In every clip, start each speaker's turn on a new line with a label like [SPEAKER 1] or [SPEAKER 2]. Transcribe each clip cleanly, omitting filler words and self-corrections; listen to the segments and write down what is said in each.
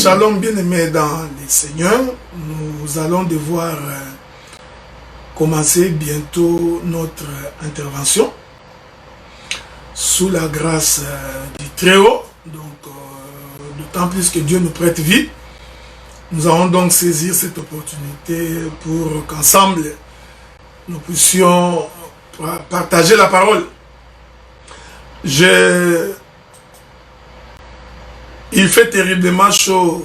[SPEAKER 1] Shalom bien-aimés dans les Seigneurs, nous allons devoir commencer bientôt notre intervention sous la grâce du Très-Haut, donc d'autant plus que Dieu nous prête vie. Nous allons donc saisir cette opportunité pour qu'ensemble nous puissions partager la parole. Il fait terriblement chaud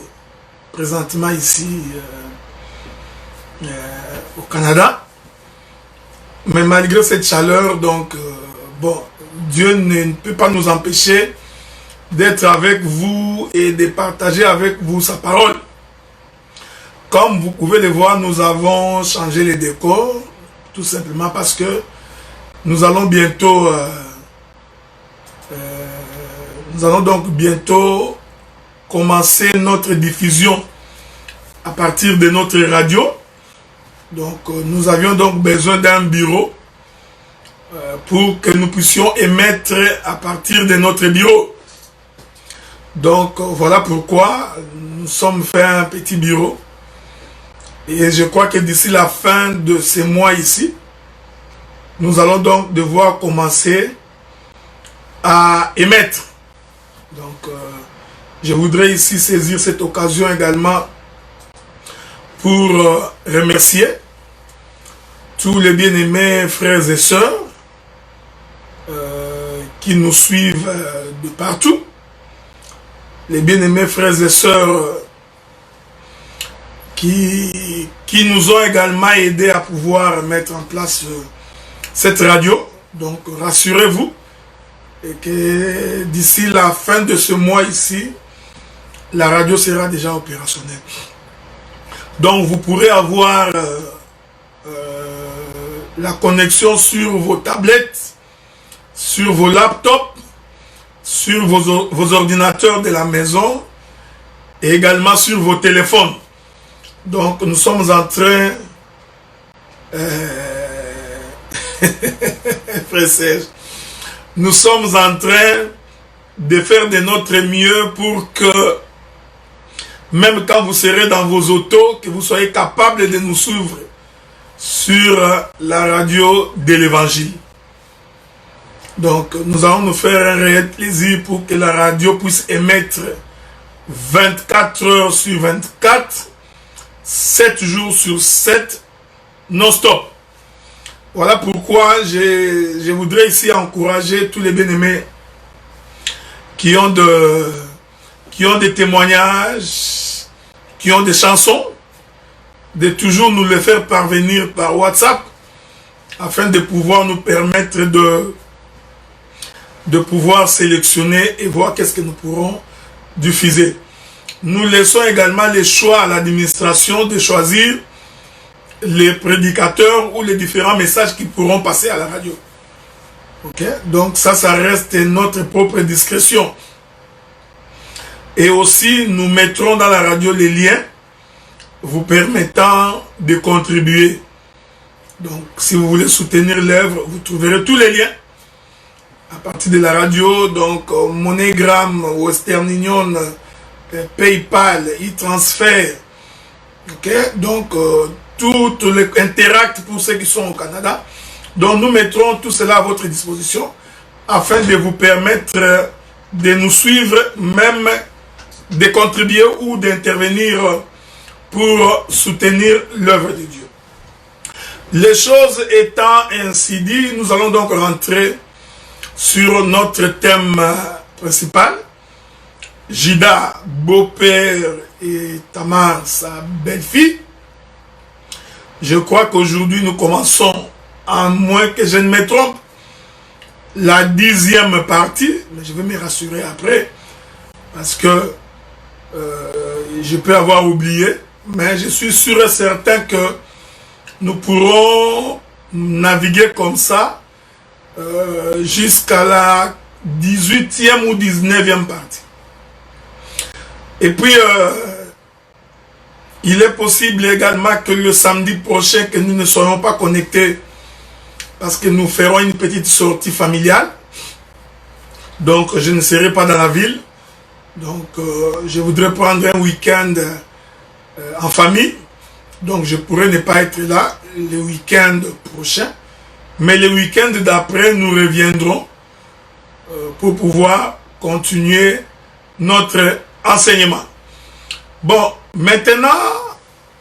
[SPEAKER 1] présentement ici au Canada. Mais malgré cette chaleur, donc, Dieu ne peut pas nous empêcher d'être avec vous et de partager avec vous sa parole. Comme vous pouvez le voir, nous avons changé les décors, tout simplement parce que nous allons bientôt, commencer notre diffusion à partir de notre radio. Donc nous avions donc besoin d'un bureau pour que nous puissions émettre à partir de notre bureau. Donc voilà pourquoi nous sommes fait un petit bureau. Et je crois que d'ici la fin de ce mois ici, nous allons donc devoir commencer à émettre. Donc je voudrais ici saisir cette occasion également pour remercier tous les bien-aimés frères et sœurs qui nous suivent de partout. Les bien-aimés frères et sœurs qui nous ont également aidés à pouvoir mettre en place cette radio. Donc rassurez-vous et que d'ici la fin de ce mois ici, la radio sera déjà opérationnelle. Donc vous pourrez avoir la connexion sur vos tablettes, sur vos laptops, sur vos ordinateurs de la maison et également sur vos téléphones. Donc nous sommes en train frère Serge, nous sommes en train de faire de notre mieux pour que même quand vous serez dans vos autos, que vous soyez capables de nous suivre sur la radio de l'Évangile. Donc nous allons nous faire un réel plaisir pour que la radio puisse émettre 24 heures sur 24, 7 jours sur 7, non-stop. Voilà pourquoi je voudrais ici encourager tous les bien-aimés qui ont des témoignages, qui ont des chansons, de toujours nous les faire parvenir par WhatsApp afin de pouvoir nous permettre de pouvoir sélectionner et voir qu'est-ce que nous pourrons diffuser. Nous laissons également le choix à l'administration de choisir les prédicateurs ou les différents messages qui pourront passer à la radio. Ok? Donc ça reste notre propre discrétion. Et aussi, nous mettrons dans la radio les liens vous permettant de contribuer. Donc, si vous voulez soutenir l'œuvre, vous trouverez tous les liens à partir de la radio. Donc, MoneyGram, Western Union, PayPal, e-transfert. Ok? Donc, tout les Interact pour ceux qui sont au Canada. Donc, nous mettrons tout cela à votre disposition afin de vous permettre de nous suivre, même de contribuer ou d'intervenir pour soutenir l'œuvre de Dieu. Les choses étant ainsi dit, nous allons donc rentrer sur notre thème principal. Jida, beau-père, et Tamar, sa belle-fille. Je crois qu'aujourd'hui nous commençons, à moins que je ne me trompe, la 10e partie, mais je vais me rassurer après, parce que je peux avoir oublié, mais je suis sûr et certain que nous pourrons naviguer comme ça jusqu'à la 18e ou 19e partie. Et puis, il est possible également que le samedi prochain, que nous ne soyons pas connectés, parce que nous ferons une petite sortie familiale. Donc, je ne serai pas dans la ville. Donc, je voudrais prendre un week-end en famille. Donc, je pourrais ne pas être là le week-end prochain. Mais le week-end d'après, nous reviendrons pour pouvoir continuer notre enseignement. Bon, maintenant,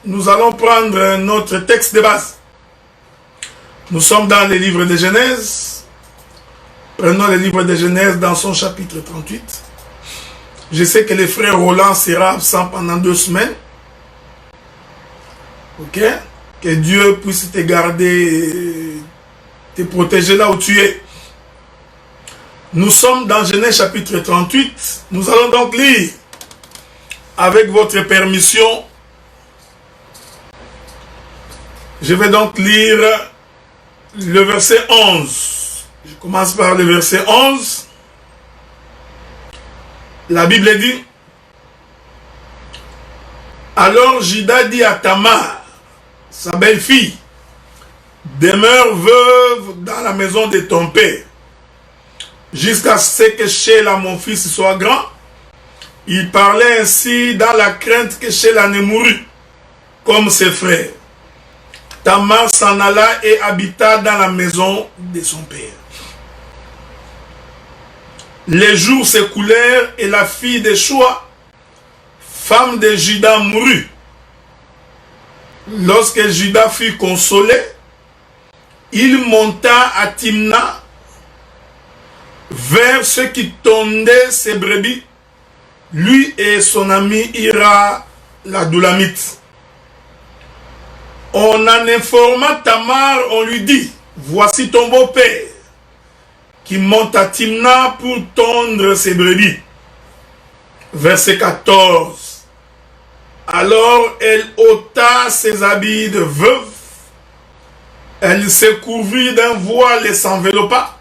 [SPEAKER 1] nous allons prendre notre texte de base. Nous sommes dans le livre de Genèse. Prenons le livre de Genèse dans son chapitre 38. Je sais que le frère Roland sera absent pendant 2 semaines. Ok? Que Dieu puisse te garder, te protéger là où tu es. Nous sommes dans Genèse chapitre 38. Nous allons donc lire, avec votre permission, je vais donc lire le verset 11. Je commence par le verset 11. La Bible dit: alors Juda dit à Tamar, sa belle-fille, demeure veuve dans la maison de ton père, jusqu'à ce que Sheila, mon fils, soit grand. Il parlait ainsi dans la crainte que Sheila ne mourût, comme ses frères. Tamar s'en alla et habita dans la maison de son père. Les jours s'écoulèrent et la fille de Shua, femme de Juda, mourut. Lorsque Juda fut consolé, il monta à Timna vers ceux qui tondaient ses brebis, lui et son ami Ira l'Adulamite. On en informa Tamar, on lui dit: voici ton beau-père qui monte à Timna pour tondre ses brebis. Verset 14. Alors elle ôta ses habits de veuve, elle se couvrit d'un voile et s'enveloppa.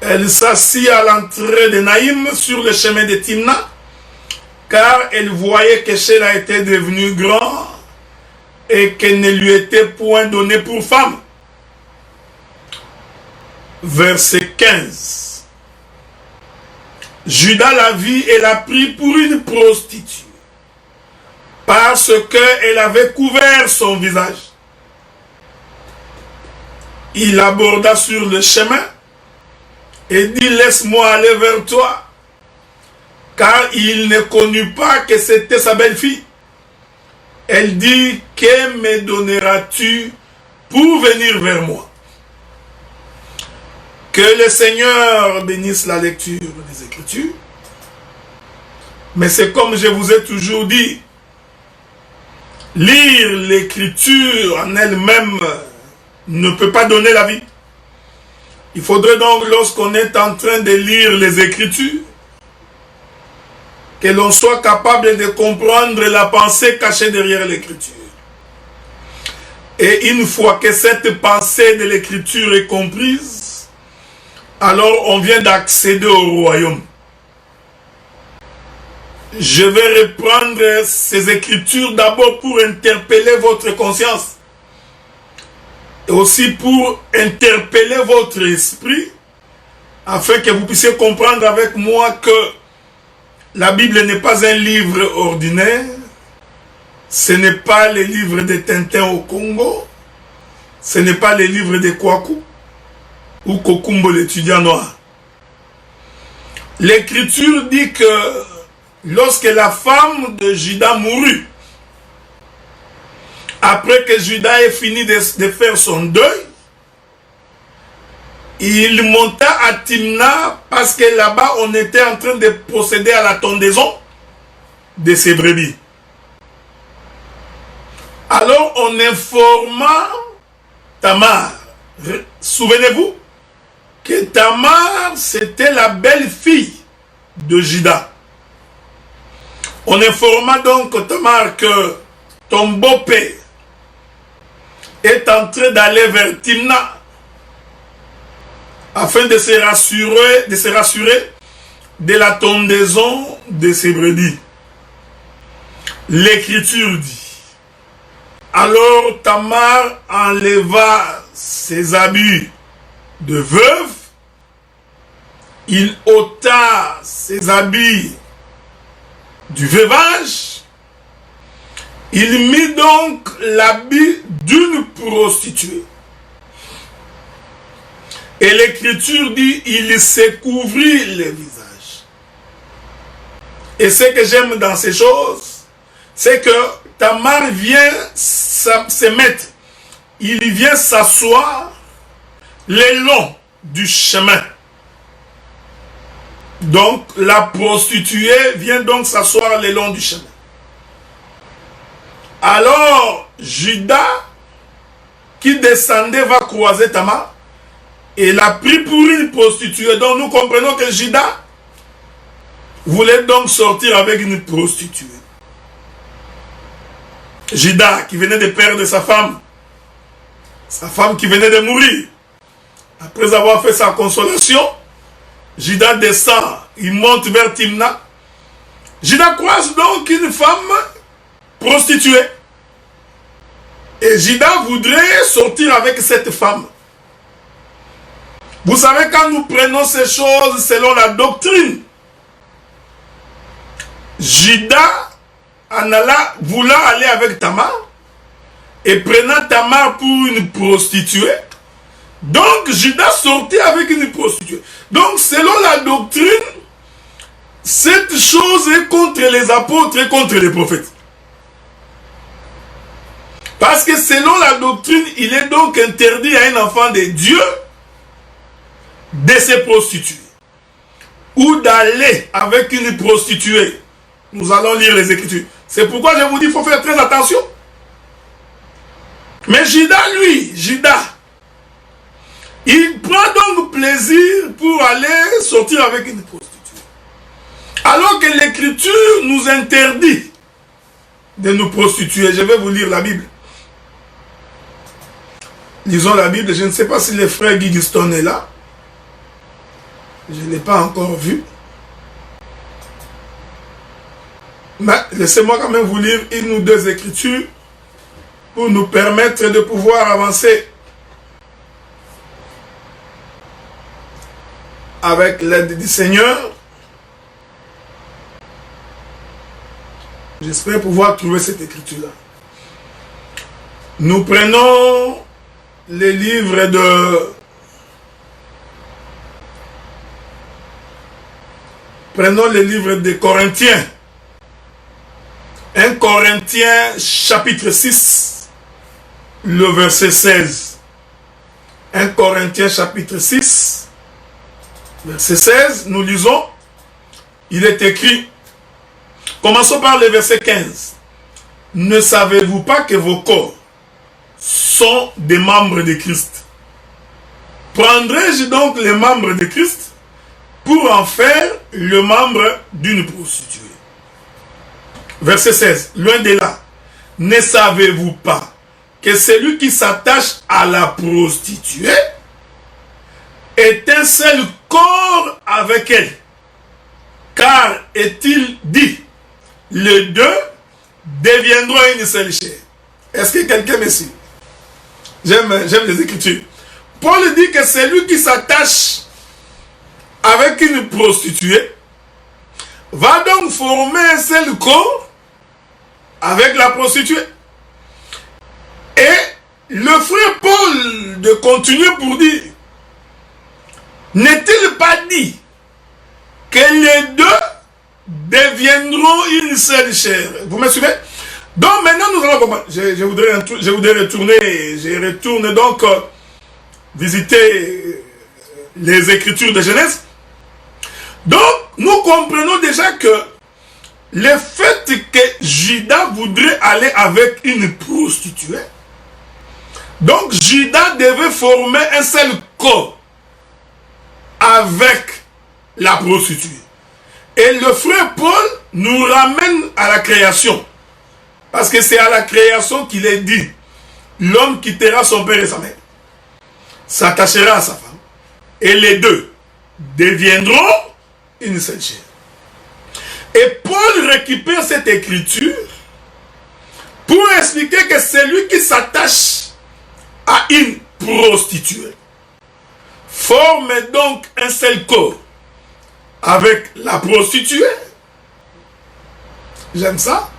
[SPEAKER 1] Elle s'assit à l'entrée de Naïm sur le chemin de Timna, car elle voyait que Sheila était devenue grand et qu'elle ne lui était point donnée pour femme. Verset 15. Juda la vit et la prit pour une prostituée, parce qu'elle avait couvert son visage. Il aborda sur le chemin et dit: laisse-moi aller vers toi, car il ne connut pas que c'était sa belle-fille. Elle dit: que me donneras-tu pour venir vers moi? Que le Seigneur bénisse la lecture des Écritures. Mais c'est comme je vous ai toujours dit, lire l'Écriture en elle-même ne peut pas donner la vie. Il faudrait donc, lorsqu'on est en train de lire les Écritures, que l'on soit capable de comprendre la pensée cachée derrière l'Écriture. Et une fois que cette pensée de l'Écriture est comprise, alors on vient d'accéder au royaume. Je vais reprendre ces Écritures d'abord pour interpeller votre conscience, et aussi pour interpeller votre esprit, afin que vous puissiez comprendre avec moi que la Bible n'est pas un livre ordinaire. Ce n'est pas le livre de Tintin au Congo. Ce n'est pas le livre de Kwaku ou Kokumbo l'étudiant noir. L'Écriture dit que lorsque la femme de Juda mourut, après que Juda ait fini de faire son deuil, il monta à Timna parce que là-bas on était en train de procéder à la tondaison de ses brebis. Alors on informa Tamar. Souvenez-vous que Tamar c'était la belle-fille de Juda. On informa donc Tamar que ton beau-père est en train d'aller vers Timna afin de se rassurer de la tondaison de ses brebis. L'Écriture dit: alors Tamar enleva ses habits de veuve, il ôta ses habits du veuvage, il mit donc l'habit d'une prostituée. Et l'Écriture dit, il se couvrit le visage. Et ce que j'aime dans ces choses, c'est que Tamar vient se mettre, il vient s'asseoir le long du chemin. Donc la prostituée vient donc s'asseoir le long du chemin. Alors Judas, qui descendait, va croiser Tamar, et l'a pris pour une prostituée. Donc nous comprenons que Judas voulait donc sortir avec une prostituée. Judas qui venait de perdre sa femme qui venait de mourir. Après avoir fait sa consolation, Judas descend, il monte vers Timna. Judas croise donc une femme prostituée. Et Judas voudrait sortir avec cette femme. Vous savez, quand nous prenons ces choses selon la doctrine, Judas voulant aller avec Tamar, et prenant Tamar pour une prostituée, donc Judas sortit avec une prostituée. Donc selon la doctrine, cette chose est contre les apôtres et contre les prophètes. Parce que selon la doctrine, il est donc interdit à un enfant de Dieu de se prostituer ou d'aller avec une prostituée. Nous allons lire les Écritures. C'est pourquoi je vous dis qu'il faut faire très attention. Mais Judas, il prend donc plaisir pour aller sortir avec une prostituée. Alors que l'Écriture nous interdit de nous prostituer. Je vais vous lire la Bible. Lisons la Bible. Je ne sais pas si le frère Guy Guston est là. Je ne l'ai pas encore vu. Mais laissez-moi quand même vous lire une ou deux écritures pour nous permettre de pouvoir avancer avec l'aide du Seigneur. J'espère pouvoir trouver cette écriture-là. Nous prenons les livres de... Prenons les livres des Corinthiens. 1 Corinthiens chapitre 6, le verset 16. 1 Corinthiens chapitre 6, verset 16, nous lisons, il est écrit, commençons par le verset 15. Ne savez-vous pas que vos corps sont des membres de Christ? Prendrai-je donc les membres de Christ pour en faire le membre d'une prostituée? Verset 16, loin de là. Ne savez-vous pas que celui qui s'attache à la prostituée est un seul corps avec elle? Car est-il dit, les deux deviendront une seule chair. Est-ce que quelqu'un me suit? J'aime les Écritures. Paul dit que celui qui s'attache avec une prostituée va donc former un seul corps avec la prostituée. Et le frère Paul de continuer pour dire, n'est-il pas dit que les deux deviendront une seule chair? Vous me suivez? Donc maintenant nous allons comprendre. Je voudrais retourner, je retourne donc visiter les Écritures de Genèse. Donc nous comprenons déjà que le fait que Judas voudrait aller avec une prostituée, donc Judas devait former un seul corps avec la prostituée. Et le frère Paul nous ramène à la création. Parce que c'est à la création qu'il est dit, l'homme quittera son père et sa mère, s'attachera à sa femme, et les deux deviendront une seule chair. Et Paul récupère cette écriture pour expliquer que celui qui s'attache à une prostituée forme donc un seul corps avec la prostituée. J'aime ça.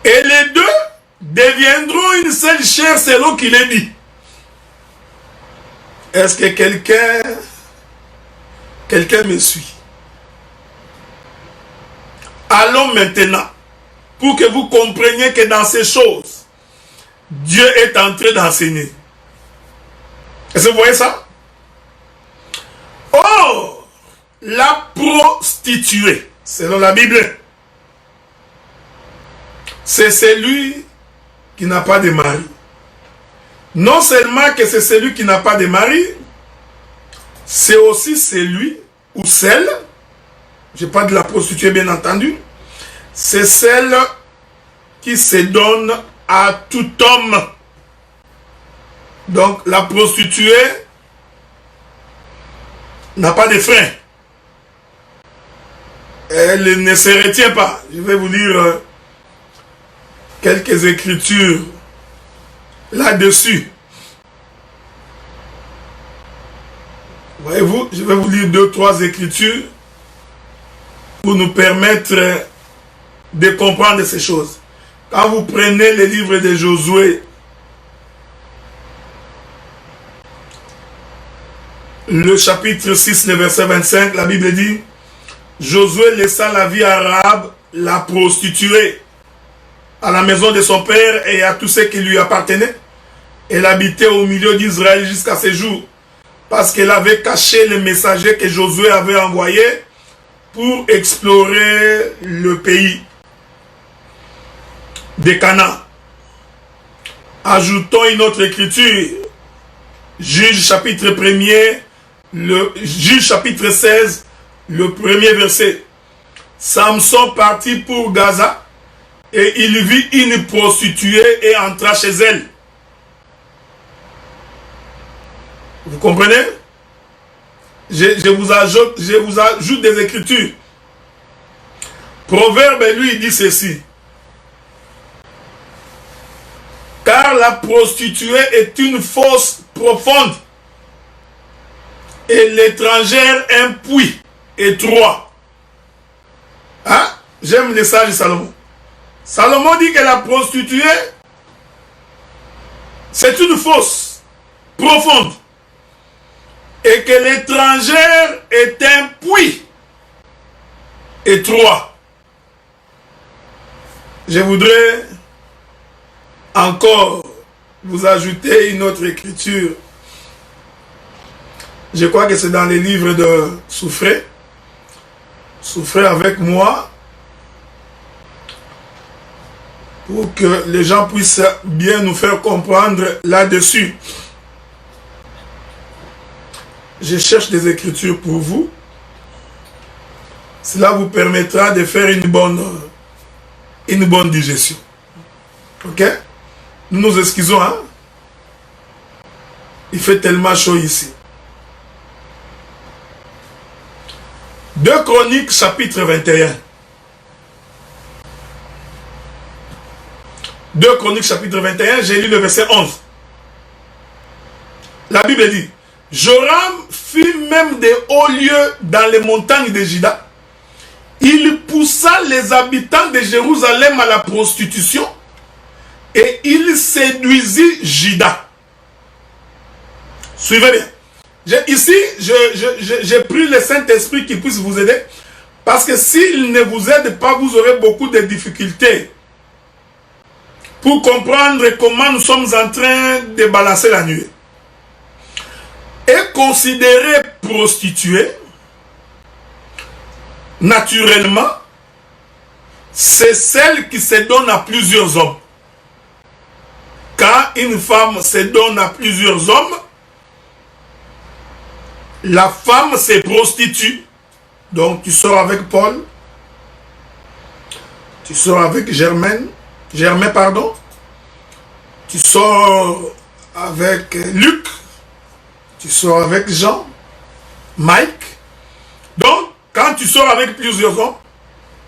[SPEAKER 1] Et les deux deviendront une seule chair selon qu'il est dit. Est-ce que quelqu'un me suit? Allons maintenant, pour que vous compreniez que dans ces choses, Dieu est en train d'enseigner. Est-ce que vous voyez ça? Oh, la prostituée, selon la Bible, c'est celui qui n'a pas de mari. Non seulement que c'est celui qui n'a pas de mari, c'est aussi celui ou celle, je parle de la prostituée bien entendu, c'est celle qui se donne à tout homme. Donc la prostituée n'a pas de frein. Elle ne se retient pas. Je vais vous lire quelques écritures là-dessus. Voyez-vous, je vais vous lire 2-3 écritures pour nous permettre de comprendre ces choses. Quand vous prenez le livre de Josué, le chapitre 6, le verset 25, la Bible dit: Josué laissa la vie arabe, la prostituée, à la maison de son père et à tout ce qui lui appartenait. Elle habitait au milieu d'Israël jusqu'à ce jour, parce qu'elle avait caché les messagers que Josué avait envoyés pour explorer le pays de Canaan. Ajoutons une autre écriture, Juge chapitre 1er, Juge chapitre 16, le premier verset. Samson partit pour Gaza et il vit une prostituée et entra chez elle. Vous comprenez? Je vous ajoute des écritures. Proverbe, lui, dit ceci: car la prostituée est une fosse profonde et l'étrangère un puits étroit. Hein? J'aime les sages de Salomon. Salomon dit que la prostituée, c'est une fosse profonde et que l'étrangère est un puits étroit. Je voudrais encore vous ajouter une autre écriture. Je crois que c'est dans les livres de Souffrez. Souffrez avec moi pour que les gens puissent bien nous faire comprendre là-dessus. Je cherche des écritures pour vous. Cela vous permettra de faire une bonne digestion. Ok? Nous nous excusons, hein? Il fait tellement chaud ici. 2 Chroniques chapitre 21. 2 Chroniques chapitre 21, j'ai lu le verset 11. La Bible dit: Joram fit même des hauts lieux dans les montagnes de Juda. Il poussa les habitants de Jérusalem à la prostitution et il séduisit Juda. Suivez bien. Ici, j'ai pris le Saint-Esprit qui puisse vous aider, parce que s'il ne vous aide pas, vous aurez beaucoup de difficultés pour comprendre comment nous sommes en train de balancer la nuée. Et considérée prostituée, naturellement, c'est celle qui se donne à plusieurs hommes. Quand une femme se donne à plusieurs hommes, la femme se prostitue. Donc tu sors avec Paul, tu sors avec Germain, tu sors avec Luc, tu sors avec Jean, Mike. Donc quand tu sors avec plusieurs hommes,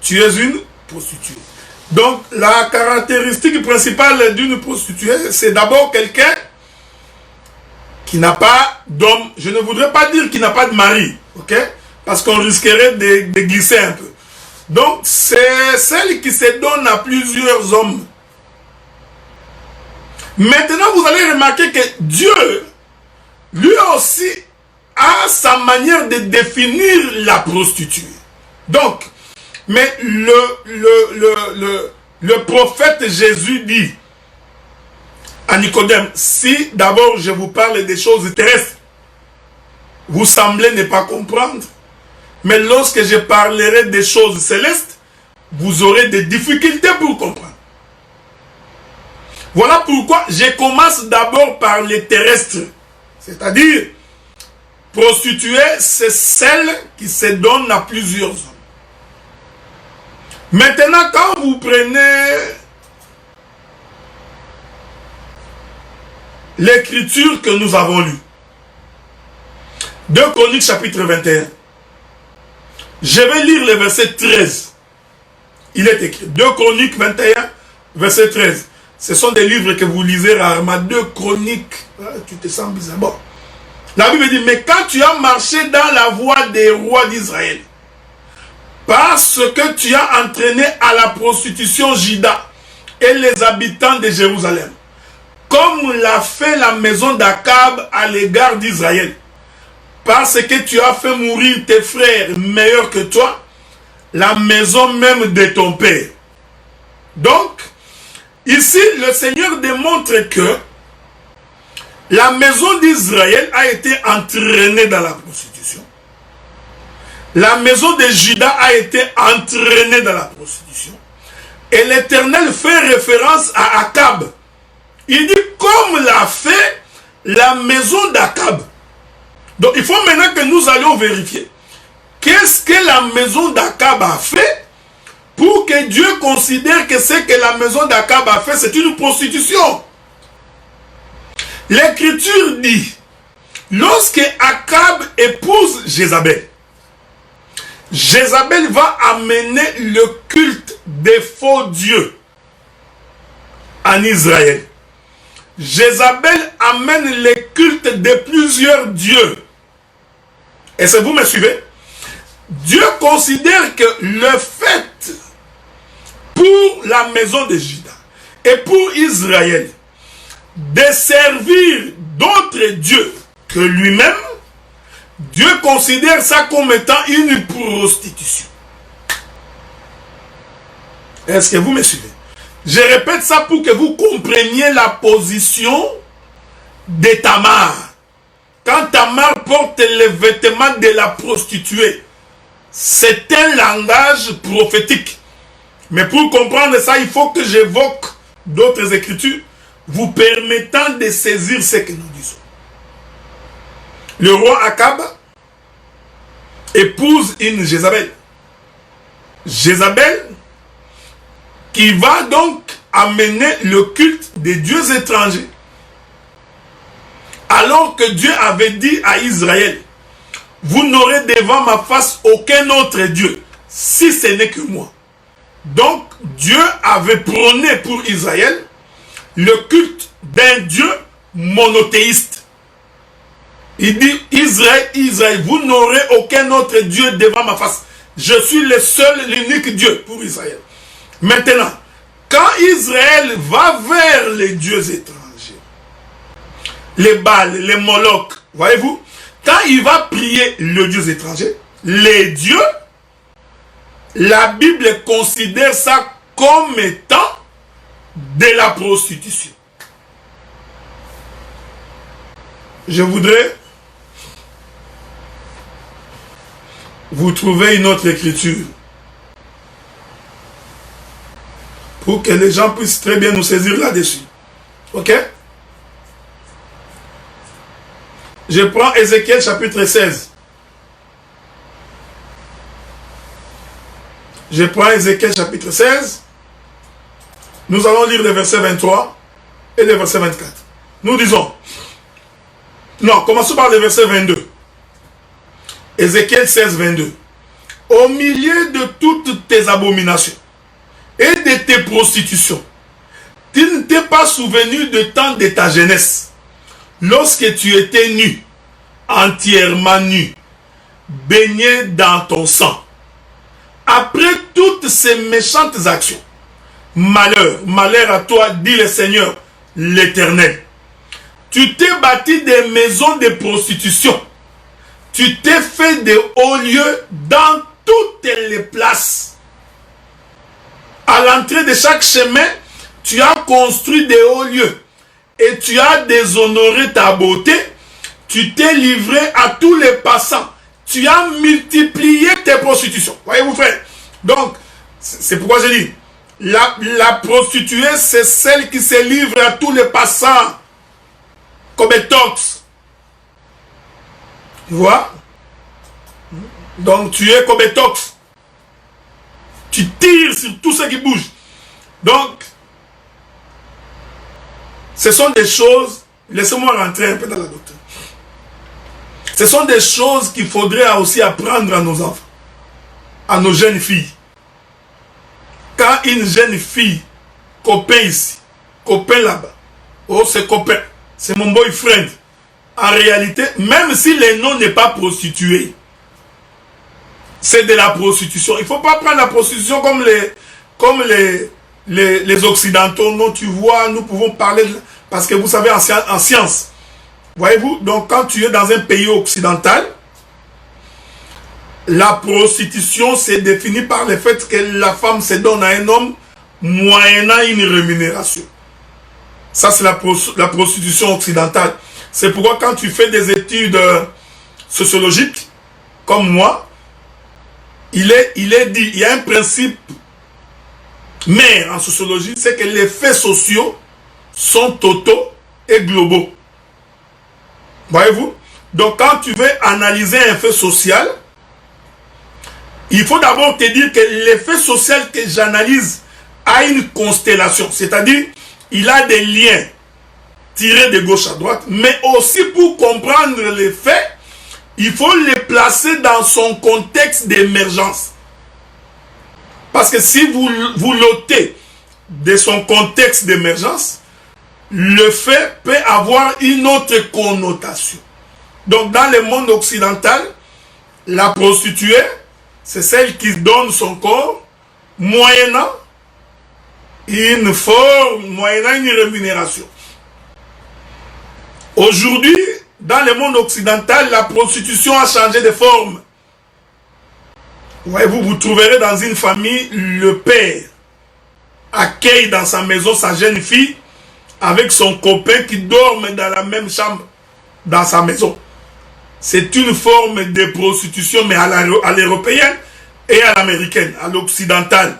[SPEAKER 1] tu es une prostituée. Donc la caractéristique principale d'une prostituée, c'est d'abord quelqu'un qui n'a pas d'homme. Je ne voudrais pas dire qu'il n'a pas de mari, ok? Parce qu'on risquerait de glisser un peu. Donc, c'est celle qui se donne à plusieurs hommes. Maintenant, vous allez remarquer que Dieu, lui aussi, a sa manière de définir la prostituée. Donc, mais le prophète Jésus dit à Nicodème, si d'abord je vous parle des choses terrestres, vous semblez ne pas comprendre, mais lorsque je parlerai des choses célestes, vous aurez des difficultés pour comprendre. Voilà pourquoi je commence d'abord par les terrestres, c'est-à-dire, prostituée, c'est celle qui se donne à plusieurs hommes. Maintenant, quand vous prenez l'écriture que nous avons lue, 2 Chroniques chapitre 21, je vais lire le verset 13. Il est écrit, 2 Chroniques 21, verset 13. Ce sont des livres que vous lisez rarement. 2 Chroniques, tu te sens bizarre. Bon. La Bible dit, mais quand tu as marché dans la voie des rois d'Israël, parce que tu as entraîné à la prostitution Juda et les habitants de Jérusalem, comme l'a fait la maison d'Akab à l'égard d'Israël, parce que tu as fait mourir tes frères meilleurs que toi, la maison même de ton père. Donc, ici, le Seigneur démontre que la maison d'Israël a été entraînée dans la prostitution. La maison de Juda a été entraînée dans la prostitution. Et l'Éternel fait référence à Akab. Il dit, comme l'a fait la maison d'Akab. Donc, il faut maintenant que nous allions vérifier. Qu'est-ce que la maison d'Akab a fait pour que Dieu considère que ce que la maison d'Akab a fait, c'est une prostitution. L'Écriture dit, lorsque Akab épouse Jézabel, Jézabel va amener le culte des faux dieux en Israël. Jézabel amène le culte de plusieurs dieux. Est-ce que vous me suivez? Dieu considère que le fait pour la maison de Juda et pour Israël de servir d'autres dieux que lui-même, Dieu considère ça comme étant une prostitution. Est-ce que vous me suivez? Je répète ça pour que vous compreniez la position de Tamar. Quand Tamar porte les vêtements de la prostituée, c'est un langage prophétique. Mais pour comprendre ça, il faut que j'évoque d'autres écritures vous permettant de saisir ce que nous disons. Le roi Akab épouse une Jézabel. Jézabel qui va donc amener le culte des dieux étrangers. Alors que Dieu avait dit à Israël, vous n'aurez devant ma face aucun autre Dieu, si ce n'est que moi. Donc Dieu avait prôné pour Israël le culte d'un Dieu monothéiste. Il dit, Israël, vous n'aurez aucun autre Dieu devant ma face. Je suis le seul, l'unique Dieu pour Israël. Maintenant, quand Israël va vers les dieux étrangers, les Baals, les Moloch, voyez-vous, quand il va prier le Dieu étranger, les dieux, la Bible considère ça comme étant de la prostitution. Je voudrais vous trouver une autre écriture pour que les gens puissent très bien nous saisir là-dessus. Ok? Je prends Ézéchiel chapitre 16. Je prends Ézéchiel chapitre 16. Nous allons lire les versets 23 et les versets 24. Nous disons, non, commençons par le verset 22. Ézéchiel 16, 22. Au milieu de toutes tes abominations et de tes prostitutions, tu ne t'es pas souvenu de temps de ta jeunesse, lorsque tu étais nu, entièrement nu, baigné dans ton sang, Après toutes ces méchantes actions, malheur, malheur à toi, dit le Seigneur, l'Éternel. Tu t'es bâti des maisons de prostitution. Tu t'es fait de hauts lieux dans toutes les places. À l'entrée de chaque chemin, tu as construit des hauts lieux. Et tu as déshonoré ta beauté. Tu t'es livré à tous les passants. Tu as multiplié tes prostitutions. Voyez-vous, frère? Donc, c'est pourquoi je dis, la prostituée, c'est celle qui se livre à tous les passants. Comme un tox. Tu vois? Donc, tu es comme un tox. Tu tires sur tout ce qui bouge. Donc, ce sont des choses, laissez-moi rentrer un peu dans la doctrine. Ce sont des choses qu'il faudrait aussi apprendre à nos enfants, à nos jeunes filles. Quand une jeune fille, copain ici, copain là-bas, oh c'est copain, c'est mon boyfriend. En réalité, même si le nom n'est pas prostitué, c'est de la prostitution. Il ne faut pas prendre la prostitution comme les Occidentaux. Non, tu vois, nous pouvons parler, parce que vous savez, en science, voyez-vous, donc quand tu es dans un pays occidental, la prostitution c'est défini par le fait que la femme se donne à un homme moyennant une rémunération. Ça c'est la prostitution occidentale. C'est pourquoi quand tu fais des études sociologiques, comme moi, il est dit, il y a un principe mère en sociologie, c'est que les faits sociaux sont totaux et globaux. Voyez-vous? Donc quand tu veux analyser un fait social, il faut d'abord te dire que l'effet social que j'analyse a une constellation, c'est-à-dire il a des liens tirés de gauche à droite, mais aussi pour comprendre les faits, il faut les placer dans son contexte d'émergence. Parce que si vous l'ôtez de son contexte d'émergence, le fait peut avoir une autre connotation. Donc dans le monde occidental, la prostituée, c'est celle qui donne son corps moyennant une forme, moyennant une rémunération. Aujourd'hui, dans le monde occidental, la prostitution a changé de forme. Voyez-vous, vous trouverez dans une famille, le père accueille dans sa maison sa jeune fille avec son copain qui dorment dans la même chambre dans sa maison. C'est une forme de prostitution, mais à l'européenne et à l'américaine, à l'occidentale.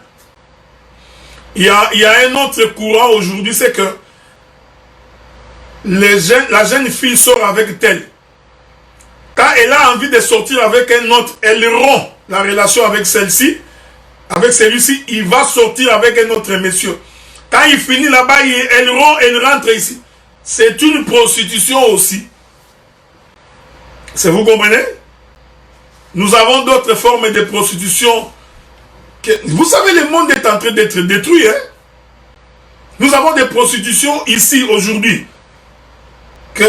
[SPEAKER 1] Il y a un autre courant aujourd'hui, c'est que la jeune fille sort avec tel. Quand elle a envie de sortir avec un autre, elle rompt la relation avec celle-ci. Avec celui-ci, il va sortir avec un autre monsieur. Quand il finit là-bas, elle rompt, elle rentre ici. C'est une prostitution aussi. Vous comprenez? Nous avons d'autres formes de prostitution. Vous savez, le monde est en train d'être détruit. Hein? Nous avons des prostitutions ici aujourd'hui. Que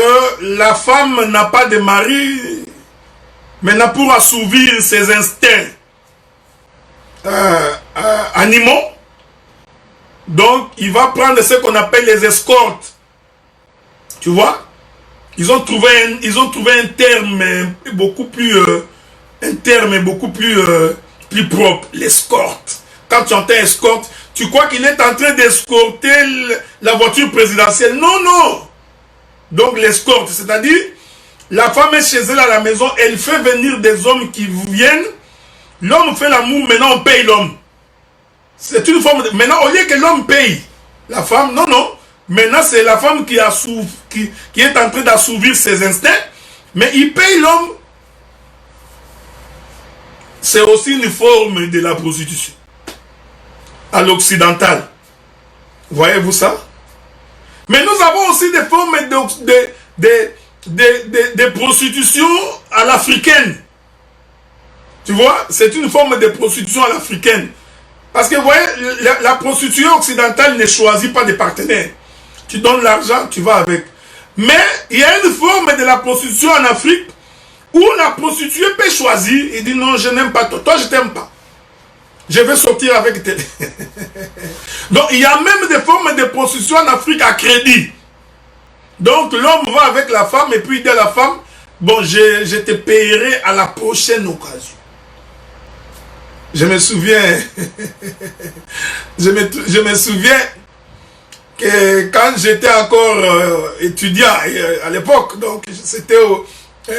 [SPEAKER 1] la femme n'a pas de mari, maintenant pour assouvir ses instincts animaux. Donc, il va prendre ce qu'on appelle les escortes. Tu vois? Ils ont trouvé un terme beaucoup plus plus propre, l'escorte. Quand tu entends escorte, tu crois qu'il est en train d'escorter la voiture présidentielle. Non, non. Donc l'escorte, c'est-à-dire la femme est chez elle à la maison, elle fait venir des hommes qui viennent, l'homme fait l'amour, maintenant on paye l'homme. C'est une forme de... Maintenant, au lieu que l'homme paye la femme, non, non. Maintenant, c'est la femme qui est en train d'assouvir ses instincts, mais il paye l'homme. C'est aussi une forme de la prostitution. À l'occidental. Voyez-vous ça? Mais nous avons aussi des formes de prostitution à l'africaine. Tu vois? C'est une forme de prostitution à l'africaine. Parce que vous voyez, la prostitution occidentale ne choisit pas de partenaires. Tu donnes l'argent, tu vas avec. Mais il y a une forme de la prostitution en Afrique où la prostituée peut choisir et dit non, je n'aime pas toi, toi je t'aime pas. Je vais sortir avec tes... Donc, il y a même des formes de prostitution en Afrique à crédit. Donc, l'homme va avec la femme et puis il dit à la femme, bon, je te payerai à la prochaine occasion. Je me souviens, je me souviens que quand j'étais encore étudiant à l'époque, donc c'était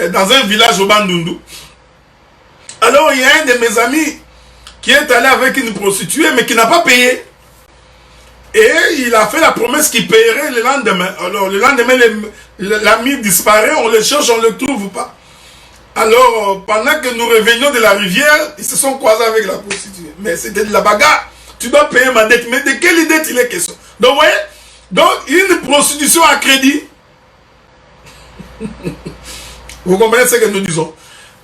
[SPEAKER 1] dans un village au Bandundu. Alors, il y a un de mes amis qui est allé avec une prostituée, mais qui n'a pas payé. Et il a fait la promesse qu'il payerait le lendemain. Alors, le lendemain, l'ami disparaît, on le cherche, on ne le trouve pas. Alors, pendant que nous revenions de la rivière, ils se sont croisés avec la prostituée. Mais c'était de la bagarre. Tu dois payer ma dette. Mais de quelle dette il est question? Donc, vous voyez? Donc, une prostitution à crédit. Vous comprenez ce que nous disons?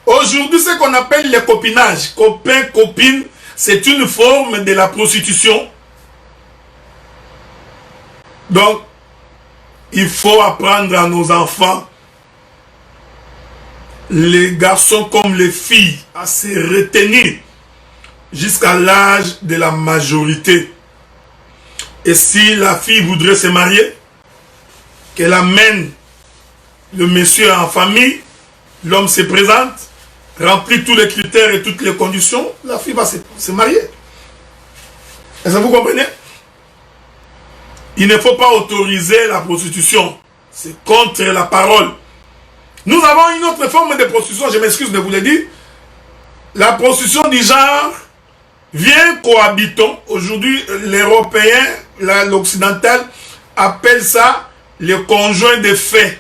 [SPEAKER 1] Aujourd'hui, ce qu'on appelle le copinage, copain, copine, c'est une forme de la prostitution. Donc, il faut apprendre à nos enfants, les garçons comme les filles, à se retenir jusqu'à l'âge de la majorité. Et si la fille voudrait se marier, qu'elle amène le monsieur en famille, l'homme se présente, remplit tous les critères et toutes les conditions, la fille va se marier. Est-ce que vous comprenez? Il ne faut pas autoriser la prostitution. C'est contre la parole. Nous avons une autre forme de prostitution, je m'excuse de vous le dire. La prostitution du genre, vient cohabitons. Aujourd'hui, l'Européen, l'Occidental, appelle ça le conjoint de fait.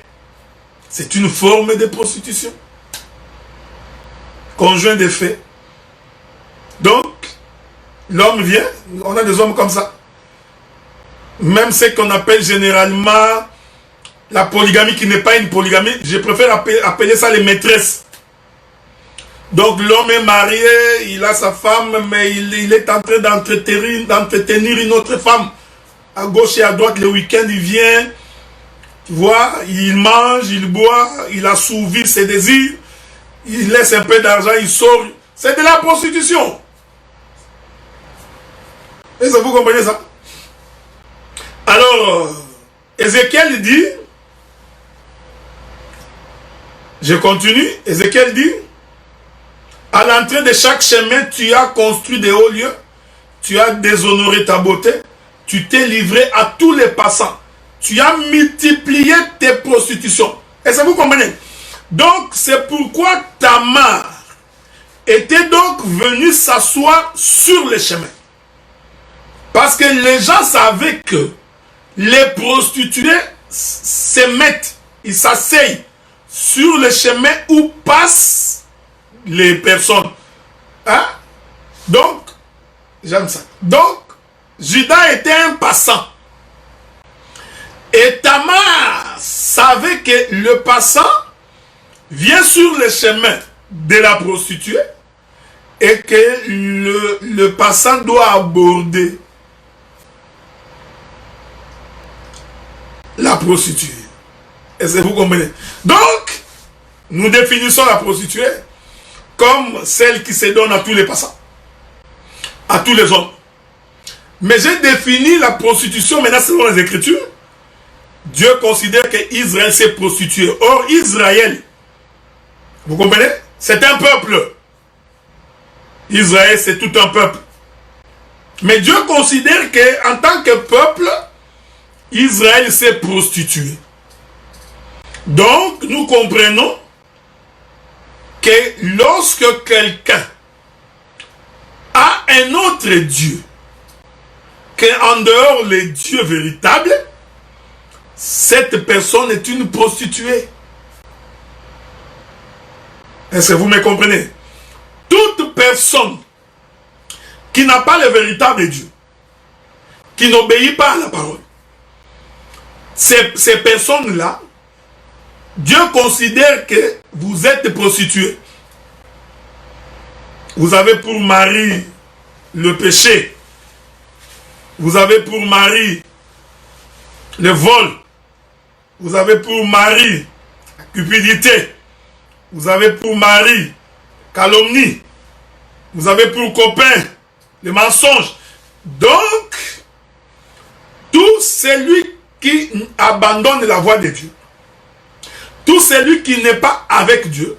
[SPEAKER 1] C'est une forme de prostitution. Conjoint de fait. Donc, l'homme vient, on a des hommes comme ça. Même ce qu'on appelle généralement la polygamie, qui n'est pas une polygamie, je préfère appeler ça les maîtresses. Donc l'homme est marié, il a sa femme, mais il est en train d'entretenir une autre femme. À gauche et à droite, le week-end, il vient, tu vois, il mange, il boit, il assouvit ses désirs, il laisse un peu d'argent, il sort. C'est de la prostitution. Est-ce que vous comprenez ça? Alors, Ézéchiel dit, je continue, Ézéchiel dit, à l'entrée de chaque chemin, tu as construit des hauts lieux, tu as déshonoré ta beauté, tu t'es livré à tous les passants, tu as multiplié tes prostitutions. Est-ce que vous comprenez? Donc, c'est pourquoi Tamar était donc venue s'asseoir sur les chemins. Parce que les gens savaient que les prostituées se mettent, ils s'asseyent sur le chemin où passent les personnes. Hein? Donc, j'aime ça. Donc, Judas était un passant. Et Tamar savait que le passant vient sur le chemin de la prostituée et que le passant doit aborder la prostituée. Est-ce que vous comprenez? Donc, nous définissons la prostituée comme celle qui se donne à tous les passants, à tous les hommes. Mais j'ai défini la prostitution maintenant selon les Écritures. Dieu considère qu'Israël s'est prostitué. Or, Israël, vous comprenez? C'est un peuple. Israël, c'est tout un peuple. Mais Dieu considère qu'en tant que peuple, Israël s'est prostitué. Donc, nous comprenons que lorsque quelqu'un a un autre Dieu, qu'en dehors les dieux véritables, cette personne est une prostituée. Est-ce que vous me comprenez? Toute personne qui n'a pas le véritable Dieu, qui n'obéit pas à la parole, ces personnes-là, Dieu considère que vous êtes prostituées. Vous avez pour mari le péché. Vous avez pour mari le vol. Vous avez pour mari la cupidité. Vous avez pour mari calomnie. Vous avez pour copain le mensonge. Donc, tout celui qui abandonne la voie de Dieu, tout celui qui n'est pas avec Dieu,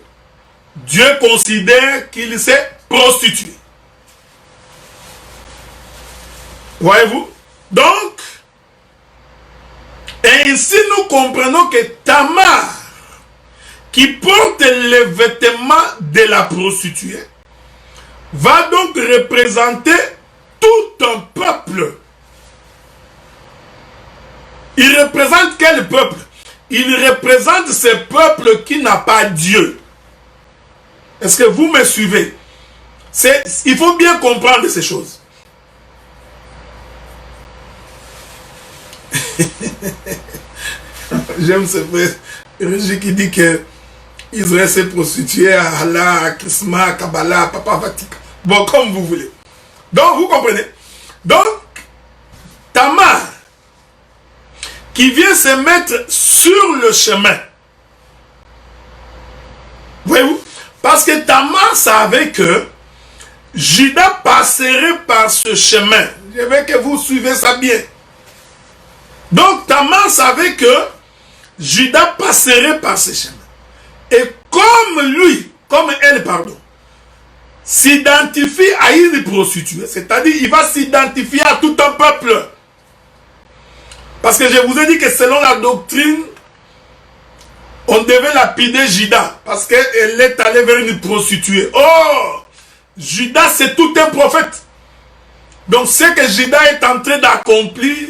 [SPEAKER 1] Dieu considère qu'il s'est prostitué. Voyez-vous? Donc, ainsi nous comprenons que Tamar, qui porte les vêtements de la prostituée, va donc représenter tout un peuple. Il représente quel peuple? Il représente ce peuple qui n'a pas Dieu. Est-ce que vous me suivez? Il faut bien comprendre ces choses. J'aime ce frère Régis qui dit que Israël s'est prostitué à Allah, à Chrisma, à Kabbalah, à Papa Vatika. Bon, comme vous voulez. Donc, vous comprenez? Donc, Tamar, qui vient se mettre sur le chemin. Voyez-vous? Parce que Tamar savait que Judas passerait par ce chemin. Je veux que vous suivez ça bien. Donc, Tamar savait que Judas passerait par ce chemin. Et comme elle, s'identifie à une prostituée, c'est-à-dire il va s'identifier à tout un peuple. Parce que je vous ai dit que selon la doctrine, on devait lapider Judas parce qu'elle est allée vers une prostituée. Oh, Judas c'est tout un prophète. Donc ce que Judas est en train d'accomplir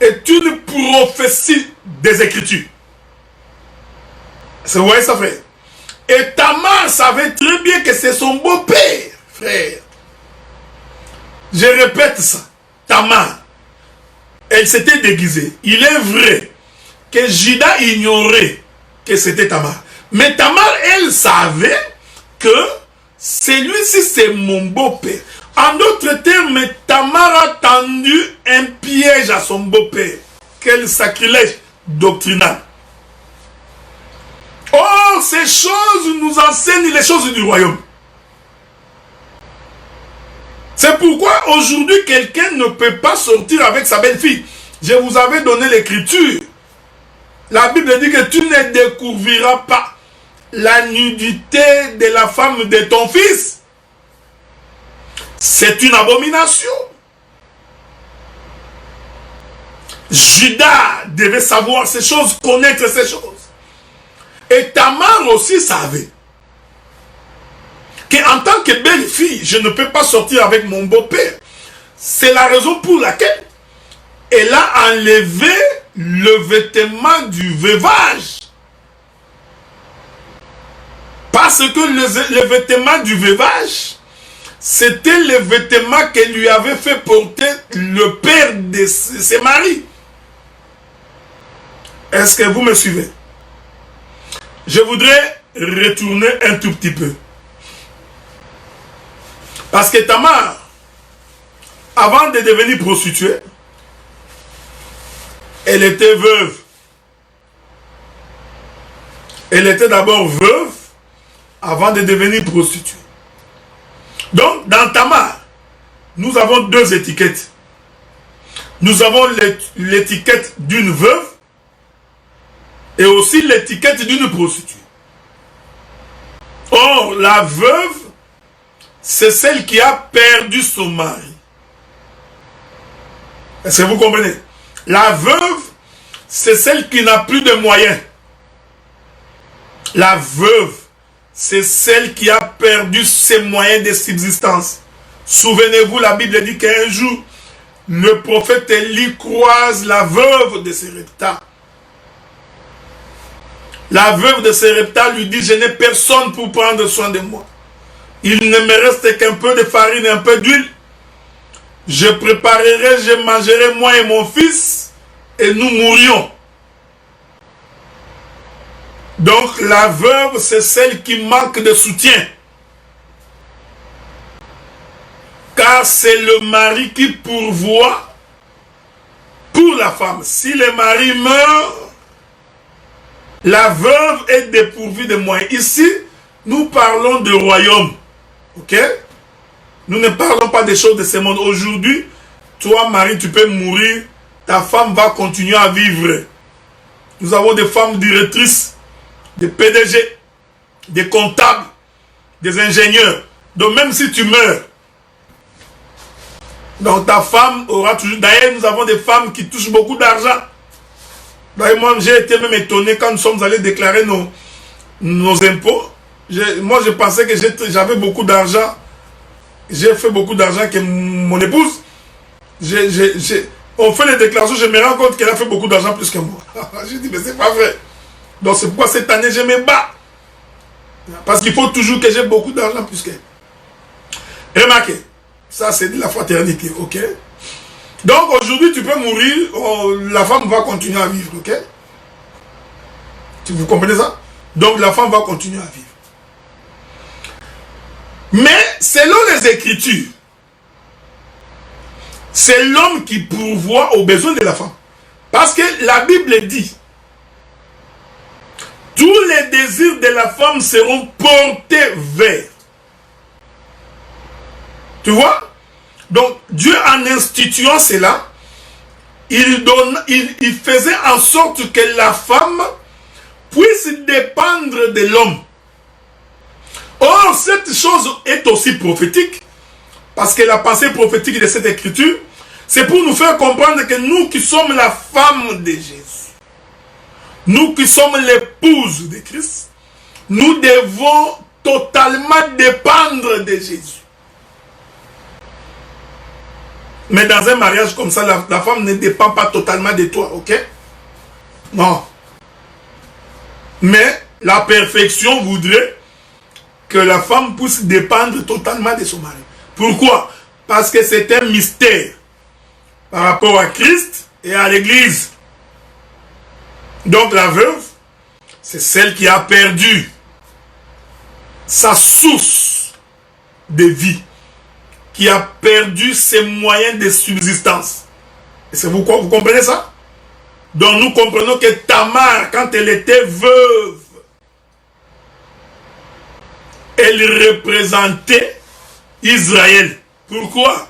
[SPEAKER 1] est une prophétie des Écritures. Vous voyez ça, frère? Et Tamar savait très bien que c'est son beau-père, frère. Je répète ça. Tamar, elle s'était déguisée. Il est vrai que Judas ignorait que c'était Tamar. Mais Tamar, elle savait que celui-ci, c'est mon beau-père. En d'autres termes, Tamar a tendu un piège à son beau-père. Quel sacrilège doctrinal. Or, ces choses nous enseignent les choses du royaume. C'est pourquoi aujourd'hui, quelqu'un ne peut pas sortir avec sa belle-fille. Je vous avais donné l'écriture. La Bible dit que tu ne découvriras pas la nudité de la femme de ton fils. C'est une abomination. Judas devait savoir ces choses, connaître ces choses. Et Tamar aussi savait qu'en tant que belle-fille, je ne peux pas sortir avec mon beau-père. C'est la raison pour laquelle elle a enlevé le vêtement du veuvage. Parce que le vêtement du veuvage, c'était le vêtement que lui avait fait porter le père de ses maris. Est-ce que vous me suivez? Je voudrais retourner un tout petit peu. Parce que Tamar, avant de devenir prostituée, elle était veuve. Elle était d'abord veuve avant de devenir prostituée. Donc, dans Tamar, nous avons deux étiquettes. Nous avons l'étiquette d'une veuve et aussi l'étiquette d'une prostituée. Or, la veuve, c'est celle qui a perdu son mari. Est-ce que vous comprenez? La veuve, c'est celle qui n'a plus de moyens. La veuve, c'est celle qui a perdu ses moyens de subsistance. Souvenez-vous, la Bible dit qu'un jour, le prophète Élie croise la veuve de Sérepta. La veuve de Sérepta lui dit, je n'ai personne pour prendre soin de moi. Il ne me reste qu'un peu de farine et un peu d'huile. Je préparerai, je mangerai moi et mon fils et nous mourions. Donc la veuve, c'est celle qui manque de soutien. Car c'est le mari qui pourvoit pour la femme. Si le mari meurt, la veuve est dépourvue de moyens. Ici, nous parlons de royaume. Ok? Nous ne parlons pas des choses de ce monde. Aujourd'hui, toi, Marie, tu peux mourir. Ta femme va continuer à vivre. Nous avons des femmes directrices, des PDG, des comptables, des ingénieurs. Donc même si tu meurs, donc ta femme aura toujours... D'ailleurs, nous avons des femmes qui touchent beaucoup d'argent. D'ailleurs, moi, j'ai été même étonné quand nous sommes allés déclarer nos impôts. Moi, je pensais que j'avais beaucoup d'argent. J'ai fait beaucoup d'argent que mon épouse. On fait les déclarations, je me rends compte qu'elle a fait beaucoup d'argent plus que moi. J'ai dit, mais c'est pas vrai. Donc c'est pourquoi cette année, je me bats. Parce qu'il faut toujours que j'ai beaucoup d'argent plus qu'elle. Remarquez, ça c'est de la fraternité, ok? Donc aujourd'hui, tu peux mourir, la femme va continuer à vivre, ok? Vous comprenez ça? Donc la femme va continuer à vivre. Mais selon les Écritures, c'est l'homme qui pourvoit aux besoins de la femme. Parce que la Bible dit, tous les désirs de la femme seront portés vers. Tu vois? Donc Dieu, en instituant cela, il faisait en sorte que la femme puisse dépendre de l'homme. Or, cette chose est aussi prophétique, parce que la pensée prophétique de cette écriture, c'est pour nous faire comprendre que nous qui sommes la femme de Jésus, nous qui sommes l'épouse de Christ, nous devons totalement dépendre de Jésus. Mais dans un mariage comme ça, la femme ne dépend pas totalement de toi, ok? Non. Mais la perfection voudrait que la femme puisse dépendre totalement de son mari. Pourquoi? Parce que c'est un mystère par rapport à Christ et à l'Église. Donc la veuve, c'est celle qui a perdu sa source de vie, qui a perdu ses moyens de subsistance. Et c'est pourquoi vous comprenez ça? Donc nous comprenons que Tamar, quand elle était veuve, elle représentait Israël. Pourquoi?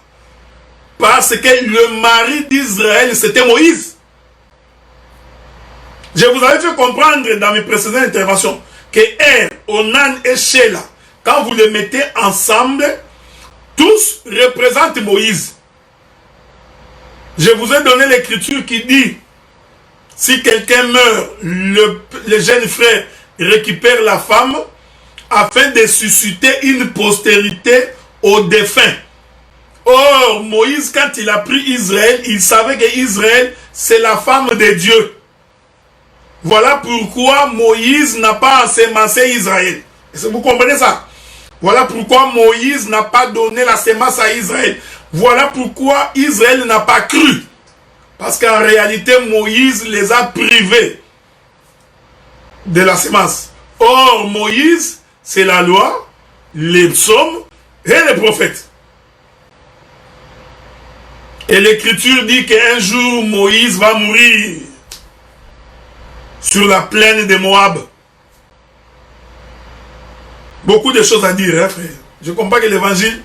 [SPEAKER 1] Parce que le mari d'Israël, c'était Moïse. Je vous avais fait comprendre dans mes précédentes interventions que Er, Onan et Sheila, quand vous les mettez ensemble, tous représentent Moïse. Je vous ai donné l'écriture qui dit, si quelqu'un meurt, le jeune frère récupère la femme afin de susciter une postérité aux défunts. Or, Moïse, quand il a pris Israël, il savait que Israël, c'est la femme de Dieu. Voilà pourquoi Moïse n'a pas ensemencé Israël. Est-ce que vous comprenez ça? Voilà pourquoi Moïse n'a pas donné la semence à Israël. Voilà pourquoi Israël n'a pas cru. Parce qu'en réalité, Moïse les a privés de la semence. Or, Moïse, c'est la loi, les psaumes et les prophètes. Et l'écriture dit qu'un jour, Moïse va mourir sur la plaine de Moab. Beaucoup de choses à dire, hein, frère. Je comprends que l'évangile,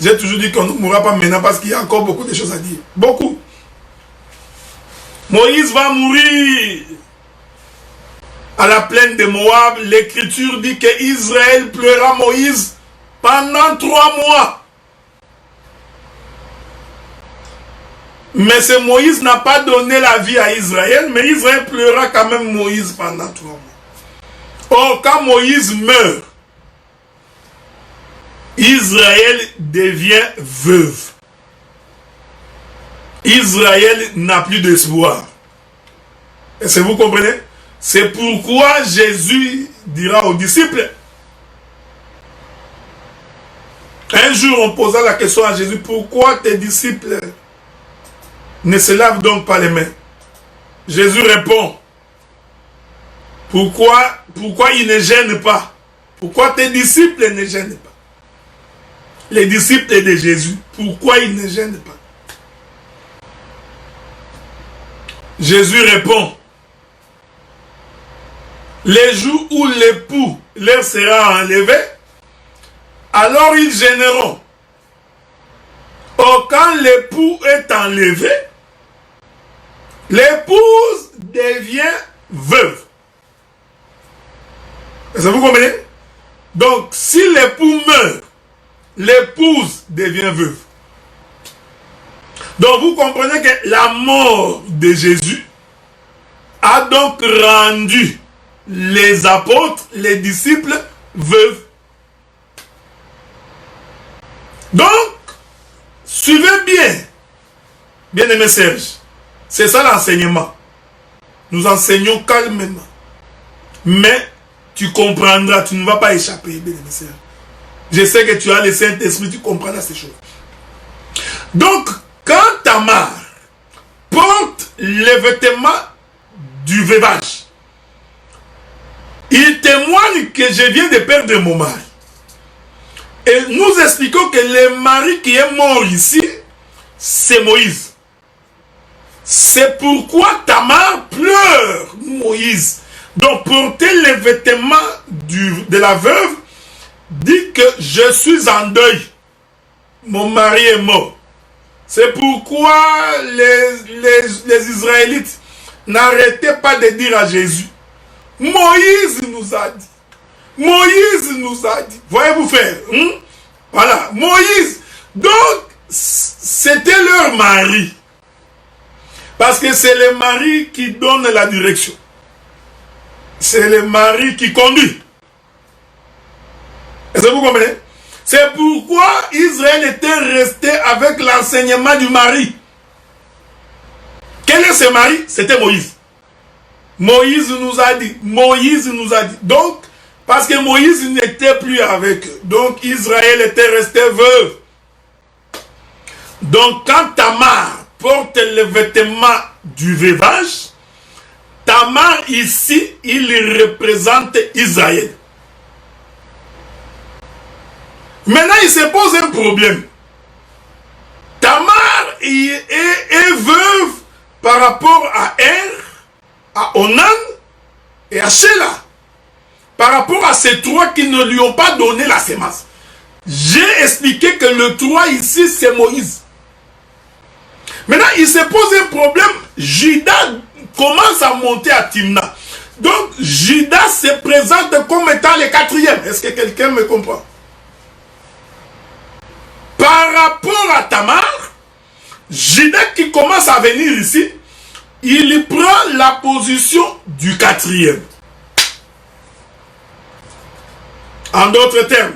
[SPEAKER 1] j'ai toujours dit qu'on ne mourra pas maintenant parce qu'il y a encore beaucoup de choses à dire. Beaucoup. Moïse va mourir à la plaine de Moab. L'écriture dit que Israël pleura Moïse pendant 3 mois. Mais ce Moïse n'a pas donné la vie à Israël, mais Israël pleura quand même Moïse pendant 3 mois. Or, quand Moïse meurt, Israël devient veuve. Israël n'a plus d'espoir. Est-ce que vous comprenez? C'est pourquoi Jésus dira aux disciples. Un jour, on posa la question à Jésus, pourquoi tes disciples ne se lavent donc pas les mains? Jésus répond, pourquoi ils ne gênent pas? Pourquoi tes disciples ne gênent pas? Les disciples de Jésus, pourquoi ils ne gênent pas? Jésus répond, les jours où l'époux leur sera enlevé, alors ils gêneront. Or, quand l'époux est enlevé, l'épouse devient veuve. Est-ce que vous comprenez? Donc, si l'époux meurt, l'épouse devient veuve. Donc, vous comprenez que la mort de Jésus a donc rendu les apôtres, les disciples, veuves. Donc, suivez bien, bien-aimé Serge. C'est ça l'enseignement. Nous enseignons calmement. Mais, tu comprendras, tu ne vas pas échapper, bien-aimé Serge. Je sais que tu as le Saint-Esprit, tu comprendras ces choses. Donc, quand Tamar porte les vêtements du veuvage, il témoigne que je viens de perdre mon mari. Et nous expliquons que le mari qui est mort ici, c'est Moïse. C'est pourquoi Tamar pleure Moïse. Donc porter les vêtements de la veuve dit que je suis en deuil. Mon mari est mort. C'est pourquoi les Israélites n'arrêtaient pas de dire à Jésus, Moïse nous a dit. Moïse nous a dit. Voyez-vous faire. Voilà. Moïse. Donc, c'était leur mari. Parce que c'est le mari qui donne la direction. C'est le mari qui conduit. Est-ce que vous comprenez? C'est pourquoi Israël était resté avec l'enseignement du mari. Quel est ce mari? C'était Moïse. Moïse nous a dit. Moïse nous a dit. Donc, parce que Moïse n'était plus avec eux. Donc, Israël était resté veuve. Donc, quand Tamar porte le vêtement du veuvage, Tamar ici, il représente Israël. Maintenant, il se pose un problème. Tamar est veuve par rapport à à Onan et à Sheila. Par rapport à ces trois qui ne lui ont pas donné la sémence. J'ai expliqué que le 3 ici, c'est Moïse. Maintenant, il se pose un problème. Judas commence à monter à Timna. Donc, Judas se présente comme étant le 4e. Est-ce que quelqu'un me comprend? Par rapport à Tamar, Judas qui commence à venir ici, il prend la position du 4e. En d'autres termes,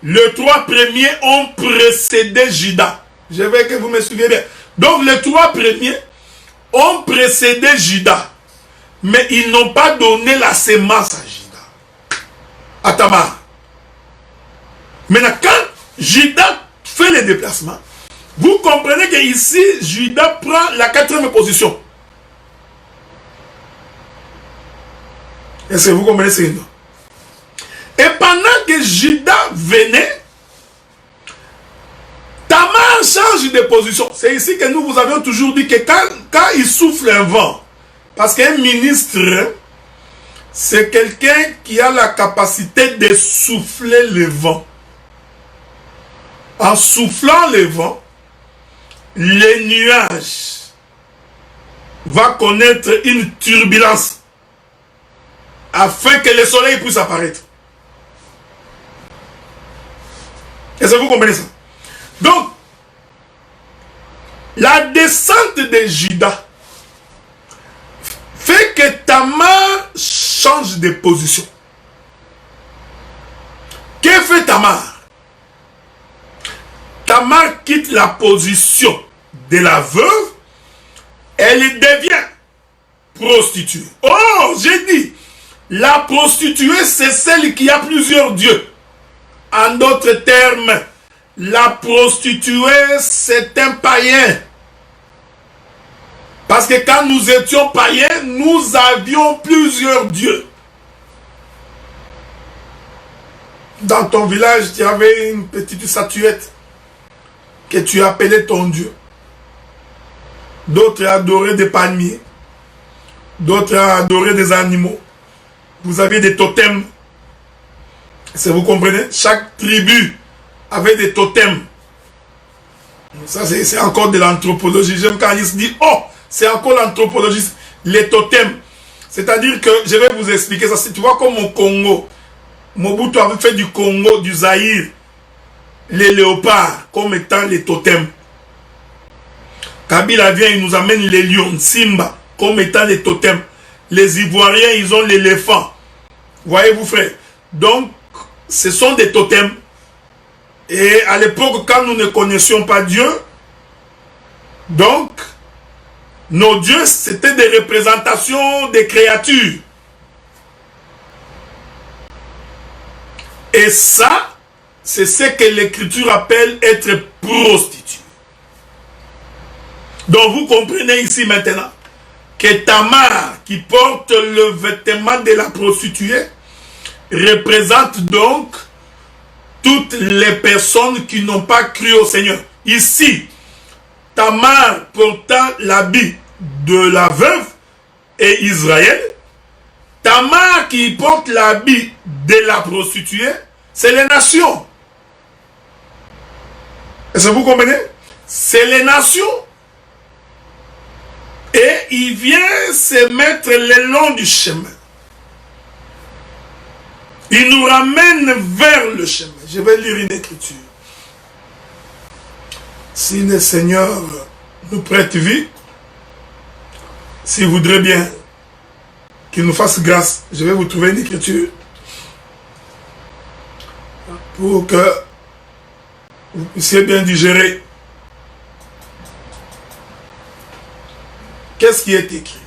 [SPEAKER 1] les 3 premiers ont précédé Judas. Je veux que vous me suiviez bien. Donc les 3 premiers ont précédé Judas. Mais ils n'ont pas donné la sémence à Judas. À Tamar. Maintenant, quand Judas fait le déplacement, vous comprenez que ici, Judas prend la 4e position. Est-ce que vous comprenez ce nom? Et pendant que Judas venait, Tamar change de position. C'est ici que nous vous avions toujours dit que quand il souffle un vent, parce qu'un ministre, c'est quelqu'un qui a la capacité de souffler le vent. En soufflant le vent, les nuages vont connaître une turbulence afin que le soleil puisse apparaître. Est-ce que vous comprenez ça? Donc, la descente de Judas fait que Tamar change de position. Que fait Tamar? Tamar quitte la position de la veuve, elle devient prostituée. Oh, j'ai dit, la prostituée, c'est celle qui a plusieurs dieux. En d'autres termes, la prostituée, c'est un païen. Parce que quand nous étions païens, nous avions plusieurs dieux. Dans ton village, tu avais une petite statuette que tu appelais ton Dieu. D'autres adoraient des palmiers. D'autres adoraient des animaux. Vous aviez des totems. Est-ce que vous comprenez? Chaque tribu avait des totems. Ça, c'est encore de l'anthropologie. J'aime quand ils se disent, oh, c'est encore l'anthropologie. Les totems. C'est-à-dire que, je vais vous expliquer ça. Tu vois comme au Congo, Mobutu avait fait du Congo, du Zaïre, les léopards comme étant les totems. Kabila vient, il nous amène les lions, Simba, comme étant les totems. Les Ivoiriens, ils ont l'éléphant. Voyez-vous, frère. Donc, ce sont des totems. Et à l'époque, quand nous ne connaissions pas Dieu, donc, nos dieux, c'était des représentations des créatures. Et ça, c'est ce que l'Écriture appelle être prostitué. Donc, vous comprenez ici maintenant que Tamar, qui porte le vêtement de la prostituée, représente donc toutes les personnes qui n'ont pas cru au Seigneur. Ici, Tamar portant l'habit de la veuve et Israël, Tamar qui porte l'habit de la prostituée, c'est les nations. Est-ce que vous comprenez? C'est les nations. Et il vient se mettre le long du chemin. Il nous ramène vers le chemin. Je vais lire une écriture. Si le Seigneur nous prête vie, s'il voudrait bien qu'il nous fasse grâce, je vais vous trouver une écriture pour que vous puissiez bien digérer. Qu'est-ce qui est écrit?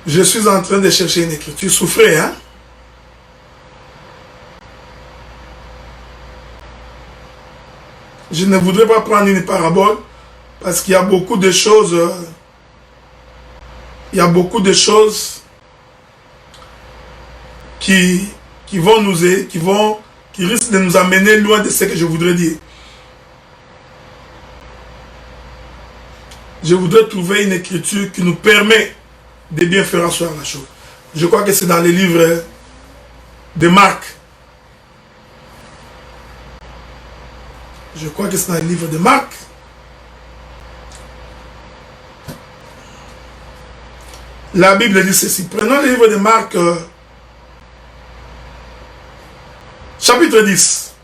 [SPEAKER 1] Je suis en train de chercher une écriture. Souffrez, hein? Je ne voudrais pas prendre une parabole parce qu'il y a beaucoup de choses. Il y a beaucoup de choses qui vont nous aider, qui risquent de nous amener loin de ce que je voudrais dire. Je voudrais trouver une écriture qui nous permet de bien faire asseoir la chose. Je crois que c'est dans les livres de Marc. Je crois que c'est dans les livres de Marc. La Bible dit ceci. Prenons le livre de Marc, chapitre 10.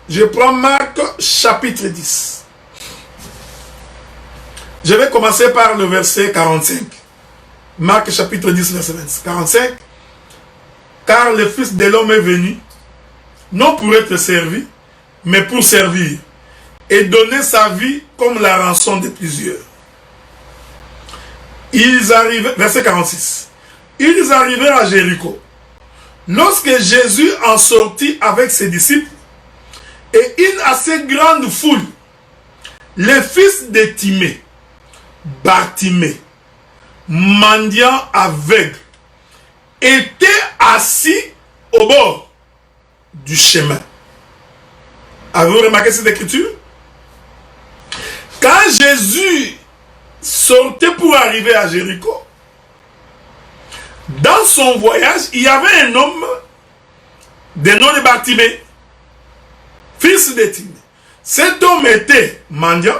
[SPEAKER 1] Je prends Marc, chapitre 10. Je vais commencer par le verset 45. Marc chapitre 10, verset 45. Car le Fils de l'homme est venu, non pour être servi, mais pour servir, et donner sa vie comme la rançon de plusieurs. Ils arrivèrent, verset 46. Ils arrivèrent à Jéricho. Lorsque Jésus en sortit avec ses disciples, et une assez grande foule, les fils de Timée, Bartimée, mendiant aveugle, était assis au bord du chemin. Avez-vous remarqué cette écriture? Quand Jésus sortait pour arriver à Jéricho, dans son voyage, il y avait un homme de nom de Bartimée, fils de Timée. Cet homme était mendiant,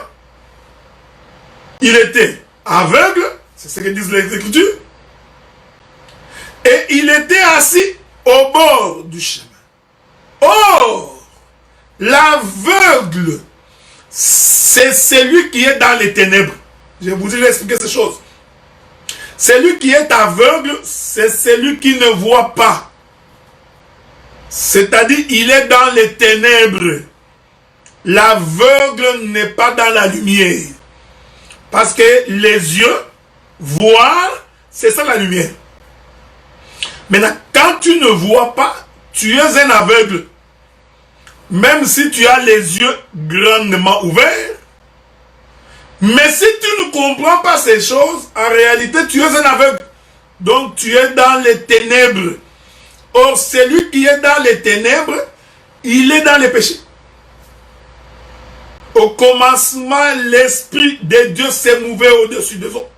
[SPEAKER 1] il était aveugle, c'est ce que disent les Écritures, et il était assis au bord du chemin. Or, l'aveugle, c'est celui qui est dans les ténèbres. Je vous ai expliqué ces choses. Celui qui est aveugle, c'est celui qui ne voit pas. C'est-à-dire, il est dans les ténèbres. L'aveugle n'est pas dans la lumière. Parce que les yeux, voir, c'est ça la lumière. Maintenant, quand tu ne vois pas, tu es un aveugle. Même si tu as les yeux grandement ouverts. Mais si tu ne comprends pas ces choses, en réalité, tu es un aveugle. Donc, tu es dans les ténèbres. Or, celui qui est dans les ténèbres, il est dans les péchés. Au commencement, l'Esprit de Dieu s'est mouvé au-dessus des eaux.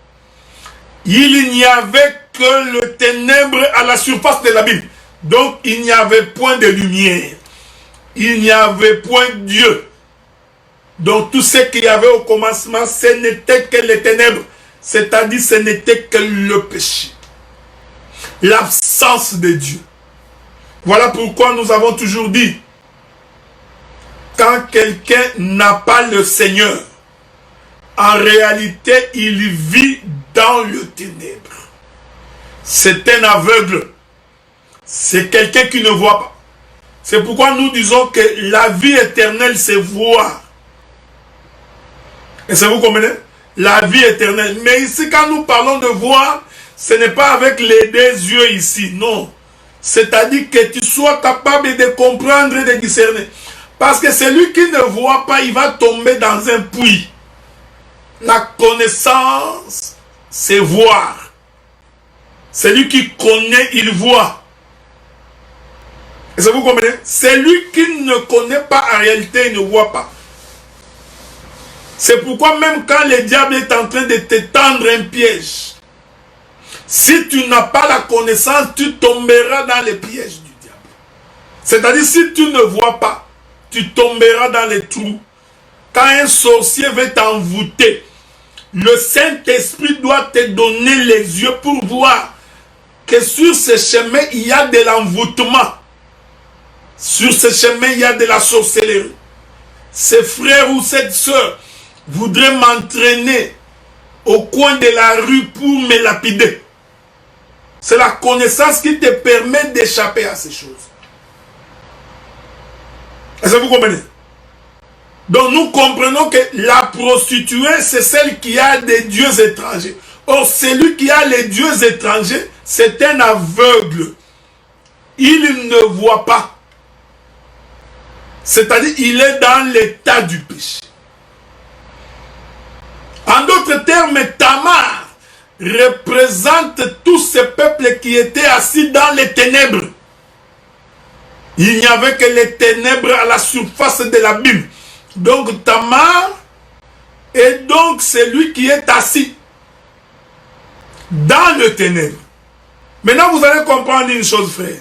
[SPEAKER 1] Il n'y avait que le ténèbre à la surface de l'abîme. Donc, il n'y avait point de lumière. il n'y avait point Dieu. Donc tout ce qu'il y avait au commencement, ce n'était que les ténèbres. C'est-à-dire ce n'était que le péché. L'absence de Dieu. Voilà pourquoi nous avons toujours dit, quand quelqu'un n'a pas le Seigneur, en réalité, il vit dans le ténèbre. C'est un aveugle. C'est quelqu'un qui ne voit pas. C'est pourquoi nous disons que la vie éternelle, c'est voir. Est-ce que vous comprenez? La vie éternelle. Mais ici, quand nous parlons de voir, ce n'est pas avec les deux yeux ici, non. C'est-à-dire que tu sois capable de comprendre et de discerner. Parce que celui qui ne voit pas, il va tomber dans un puits. La connaissance, c'est voir. Celui qui connaît, il voit. Est-ce que vous comprenez? Celui qui ne connaît pas, en réalité, il ne voit pas. C'est pourquoi même quand le diable est en train de te tendre un piège, si tu n'as pas la connaissance, tu tomberas dans les pièges du diable. C'est-à-dire, si tu ne vois pas, tu tomberas dans les trous. Quand un sorcier veut t'envoûter, le Saint-Esprit doit te donner les yeux pour voir que sur ce chemin, il y a de l'envoûtement. Sur ce chemin, il y a de la sorcellerie. Ces frères ou cette sœur voudraient m'entraîner au coin de la rue pour me lapider. C'est la connaissance qui te permet d'échapper à ces choses. Est-ce que vous comprenez? Donc nous comprenons que la prostituée, c'est celle qui a des dieux étrangers. Or, celui qui a les dieux étrangers, c'est un aveugle. Il ne voit pas. C'est-à-dire, il est dans l'état du péché. En d'autres termes, Tamar représente tous ces peuples qui étaient assis dans les ténèbres. Il n'y avait que les ténèbres à la surface de l'abîme. Donc Tamar est donc celui qui est assis dans le ténèbre. Maintenant, vous allez comprendre une chose, frère.